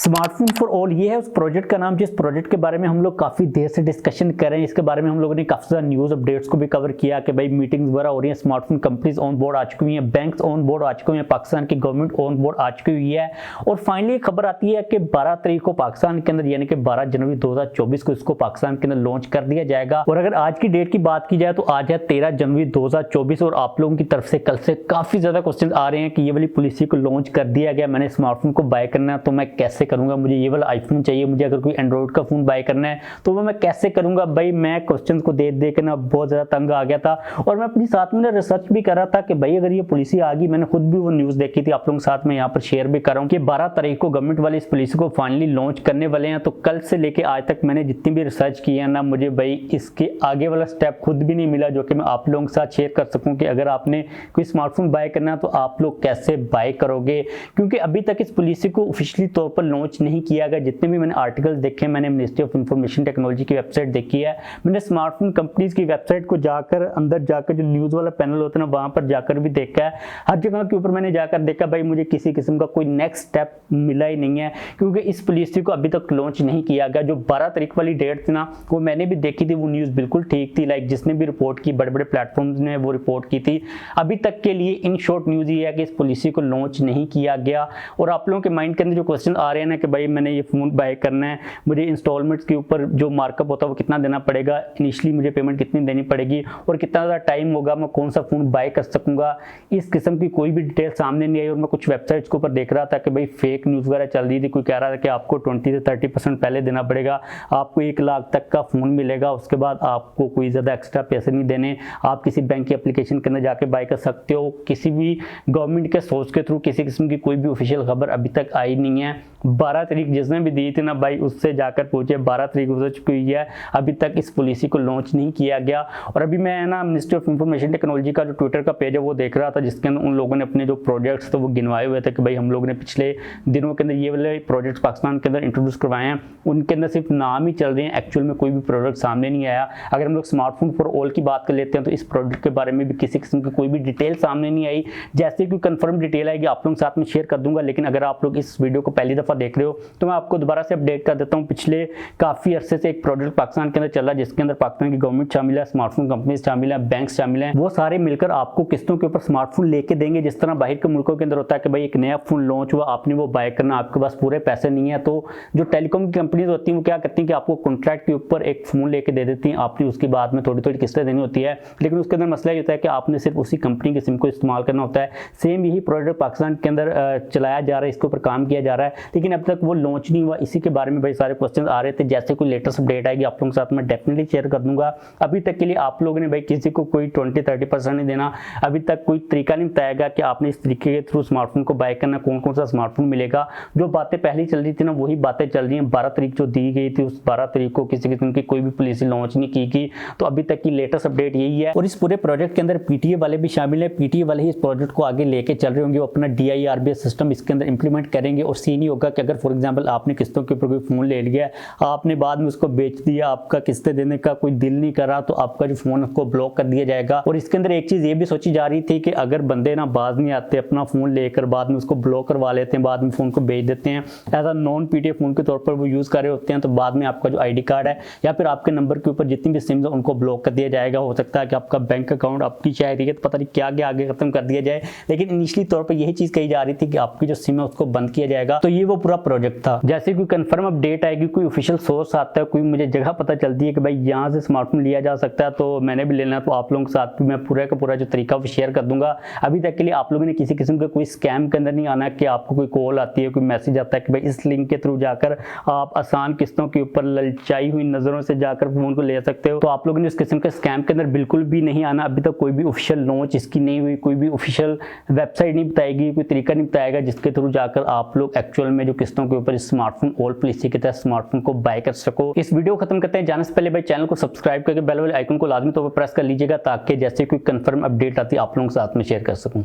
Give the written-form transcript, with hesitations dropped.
Smartphone for all ये है उस प्रोजेक्ट का नाम, जिस प्रोजेक्ट के बारे में हम लोग काफ़ी देर से डिस्कशन कर रहे हैं। इसके बारे में हम लोगों ने काफ़ी ज़्यादा न्यूज़ अपडेट्स को भी कवर किया कि भाई मीटिंग्स वगैरह हो रही हैं, स्मार्टफोन कंपनीज ऑन बोर्ड आ चुकी हैं, बैंक्स ऑन बोर्ड आ चुके हैं, पाकिस्तान की गवर्नमेंट ऑन बोर्ड आ चुकी हुई है। और फाइनली खबर आती है कि 12 तारीख को पाकिस्तान के अंदर यानी कि 12 जनवरी 2024 को इसको पाकिस्तान के अंदर लॉन्च कर दिया जाएगा। और अगर आज की डेट की बात की जाए तो आज है 13 जनवरी 2024 और आप लोगों की तरफ से कल से काफ़ी ज़्यादा क्वेश्चन आ रहे हैं कि ये वाली पॉलिसी को लॉन्च कर दिया गया, मैंने स्मार्टफोन को बाय करना है तो मैं कैसे करूँगा, मुझे ये वाला आईफोन चाहिए, मुझे अगर कोई एंड्रॉइड का फोन बाय करना है तो वो मैं कैसे करूंगा। भाई मैं क्वेश्चन को देख के ना बहुत ज्यादा तंग आ गया था और मैं अपनी साथ में रिसर्च भी कर रहा था कि भाई अगर ये पॉलिसी आ गई, मैंने खुद भी वो न्यूज देखी थी, आप लोगों के साथ में यहाँ पर शेयर भी कर रहा हूँ कि 12 तारीख को गवर्नमेंट वाले इस पॉलिसी को फाइनली लॉन्च करने वाले हैं। तो कल से लेके आज तक मैंने जितनी भी रिसर्च की है ना, मुझे भाई इसके आगे वाला स्टेप खुद भी नहीं मिला जो कि मैं आप लोगों के साथ शेयर कर सकूं कि अगर आपने कोई स्मार्टफोन बाय करना है तो आप लोग कैसे बाय करोगे, क्योंकि अभी तक इस पॉलिसी को ऑफिशियली तौर पर लॉन्च नहीं किया गया। जितने भी मैंने आर्टिकल्स देखे, मैंने मिनिस्ट्री ऑफ इंफॉर्मेशन टेक्नोलॉजी की वेबसाइट देखी है, मैंने स्मार्टफोन कंपनीज की वेबसाइट को जाकर अंदर जाकर जो न्यूज़ वाला पैनल होता है ना वहां पर जाकर भी देखा है, हर जगह के ऊपर मैंने जाकर देखा, भाई मुझे किसी किस्म का कोई नेक्स्ट स्टेप मिला ही नहीं है, क्योंकि इस पॉलिसी को अभी तक लॉन्च नहीं किया गया। जो 12 तारीख वाली डेट थी ना वो मैंने भी देखी थी, वो न्यूज़ बिल्कुल ठीक थी, लाइक जिसने भी रिपोर्ट की, बड़े बड़े प्लेटफॉर्म्स ने वो रिपोर्ट की थी। अभी तक के लिए इन शॉर्ट न्यूज़ ये है कि इस पॉलिसी को लॉन्च नहीं किया गया। और आप लोगों के माइंड के अंदर जो क्वेश्चन आ रहे हैं ना कि भाई मैंने ये फोन बाय करना है, मुझे इंस्टॉलमेंट्स के ऊपर जो मार्कअप होता है वो कितना देना पड़ेगा, इनिशियली मुझे पेमेंट कितनी देनी पड़ेगी और कितना ज़्यादा टाइम होगा, मैं कौन सा फ़ोन बाय कर सकूंगा, इस किस्म की कोई भी डिटेल सामने नहीं आई। और मैं कुछ वेबसाइट्स के ऊपर देख रहा था कि भाई फेक न्यूज़ वगैरह चल रही थी, कोई कह रहा था कि आपको 20 से 30% पहले देना पड़ेगा, आपको 1 लाख तक का फ़ोन मिलेगा, उसके बाद आपको कोई ज़्यादा एक्स्ट्रा पैसे नहीं देने, आप किसी बैंक की एप्लीकेशन के अंदर जाके बाय कर सकते हो। किसी भी गवर्नमेंट के सोर्स के थ्रू किसी किस्म की कोई भी ऑफिशियल खबर अभी तक आई नहीं है। 12 तारीख जिसने भी दी थी ना भाई उससे जाकर पूछे, 12 तारीख हो चुकी हुई है, अभी तक इस पॉलिसी को लॉन्च नहीं किया गया। और अभी मैं ना मिनिस्ट्री ऑफ इंफॉर्मेशन टेक्नोलॉजी का जो ट्विटर का पेज है वो देख रहा था, जिसके अंदर उन लोगों ने अपने जो प्रोजेक्ट्स थे वो गिनवाए हुए थे कि भाई हम लोगों ने पिछले दिनों के अंदर ये वाले प्रोजेक्ट्स पाकिस्तान के अंदर इंट्रोड्यूस करवाए हैं, उनके अंदर सिर्फ नाम ही चल रहे हैं, एक्चुअल में कोई भी प्रोडक्ट सामने नहीं आया। अगर हम लोग स्मार्टफोन फॉर ऑल की बात कर लेते हैं तो इस प्रोडक्ट के बारे में भी किसी किस्म की कोई भी डिटेल सामने नहीं आई। जैसे कोई कंफर्म डिटेल आएगी आप लोगों के साथ में शेयर कर दूंगा, लेकिन अगर आप लोग इस वीडियो को पहली दफा देख रहे हो तो मैं आपको दोबारा से अपडेट कर देता हूँ। पिछले काफी अरसे से एक प्रोजेक्ट पाकिस्तान के अंदर चला जिसके अंदर पाकिस्तान की गवर्नमेंट शामिल है, स्मार्टफोन कंपनीज शामिल है, बैंक्स शामिल हैं, वो सारे मिलकर आपको किस्तों के ऊपर स्मार्टफोन लेके देंगे। जिस तरह बाहर के मुल्कों के अंदर होता है कि भाई एक नया फोन लॉन्च हुआ, आपने वो बाय करना, आपके पास पूरे पैसे नहीं है, तो जो टेलीकॉम की कंपनीज होती हैं वो क्या करती हैं कि आपको कॉन्ट्रैक्ट के ऊपर एक फोन लेके दे देती हैं, आपने उसके बाद में थोड़ी थोड़ी किस्तें देनी होती है, लेकिन उसके अंदर मसला ये होता है कि आपने सिर्फ उसी कंपनी के सिम को इस्तेमाल करना होता है। सेम यही प्रोडक्ट पाकिस्तान के अंदर चलाया जा रहा है, इसके ऊपर काम किया जा रहा है, लेकिन अब तक वो लॉन्च नहीं हुआ। इसी के बारे में भाई सारे क्वेश्चन आ रहे थे, जैसे कोई लेटेस्ट अपडेट आएगी आप लोगों के साथ मैं डेफिनेटली शेयर कर दूंगा। अभी तक के लिए आप लोगों ने भाई किसी को कोई 20-30% नहीं देना, अभी तक कोई तरीका नहीं बताया गया कि आपने इस तरीके के थ्रू स्मार्टफोन को बाय करना, कौन कौन सा स्मार्टफोन मिलेगा। जो बातें पहले चल रही थी ना वही बातें चल रही हैं। 12 तारीख जो दी गई थी उस 12 तारीख को किसी किस्म की कोई भी पॉलिसी लॉन्च नहीं की गई, तो अभी तक की लेटेस्ट अपडेट यही है। और इस पूरे प्रोजेक्ट के अंदर पीटीए वाले भी शामिल है, पीटीए वाले ही इस प्रोजेक्ट को आगे लेके चल रहे होंगे, वो अपना DIRBS सिस्टम इसके अंदर इंप्लीमेंट करेंगे। और सीन ही होगा कि अगर फॉर एग्जाम्पल आपने किस्तों के ऊपर कोई फोन ले लिया, आपने बाद में उसको बेच दिया, आपका किस्तें देने का कोई दिल नहीं कर रहा, तो आपका जो फोन उसको ब्लॉक कर दिया जाएगा। और इसके अंदर एक चीज ये भी सोची जा रही थी कि अगर बंदे ना बाज नहीं आते, अपना फोन लेकर बाद में उसको ब्लॉक करवा लेते हैं, बाद में फोन को बेच देते हैं, as a non PTA phone के तौर पर वो यूज कर रहे होते हैं, तो बाद में आपका जो ID कार्ड है या फिर आपके नंबर के ऊपर जितनी भी सिम्स है उनको ब्लॉक कर दिया जाएगा। हो सकता है कि आपका बैंक अकाउंट, आपकी शहरियत पता नहीं क्या आगे खत्म कर दिया जाए, लेकिन इनिशियली तौर पर यही चीज कही जा रही थी कि आपकी जो सिम है उसको बंद किया जाएगा। तो ये वो पूरा प्रोजेक्ट था। जैसे कोई कंफर्म अपडेट आएगी, कोई ऑफिशियल सोर्स आता है, कोई मुझे जगह पता चलती है कि भाई यहाँ से स्मार्टफोन लिया जा सकता है तो मैंने भी लेना है, तो आप लोगों के साथ भी मैं पूरा का पूरा जो तरीका वो शेयर कर दूंगा। अभी तक के लिए आप लोगों ने किसी किस्म का कोई स्कैम के अंदर नहीं आना है कि आपको कोई कॉल आती है, कोई मैसेज आता है कि भाई इस लिंक के थ्रू जाकर आप आसान किस्तों के ऊपर ललचाई हुई नजरों से जाकर फोन को ले सकते हो, तो आप लोगों ने इस किस्म के स्कैम के अंदर बिल्कुल भी नहीं आना। अभी तक कोई भी ऑफिशियल लॉन्च इसकी नहीं हुई, कोई भी ऑफिशियल वेबसाइट नहीं बताएगी, कोई तरीका नहीं बताएगा जिसके थ्रू जाकर आप लोग एक्चुअल में जो किस्तों के ऊपर स्मार्टफोन ऑल पॉलिसी के तहत स्मार्टफोन को बाय कर सको। इस वीडियो खत्म करते हैं, जाने से पहले भाई चैनल को सब्सक्राइब करके बेल वाले आइकन को लाजमी तौर पर प्रेस कर लीजिएगा ताकि जैसे कोई कंफर्म अपडेट आती है आप लोगों के साथ में शेयर कर सकूं।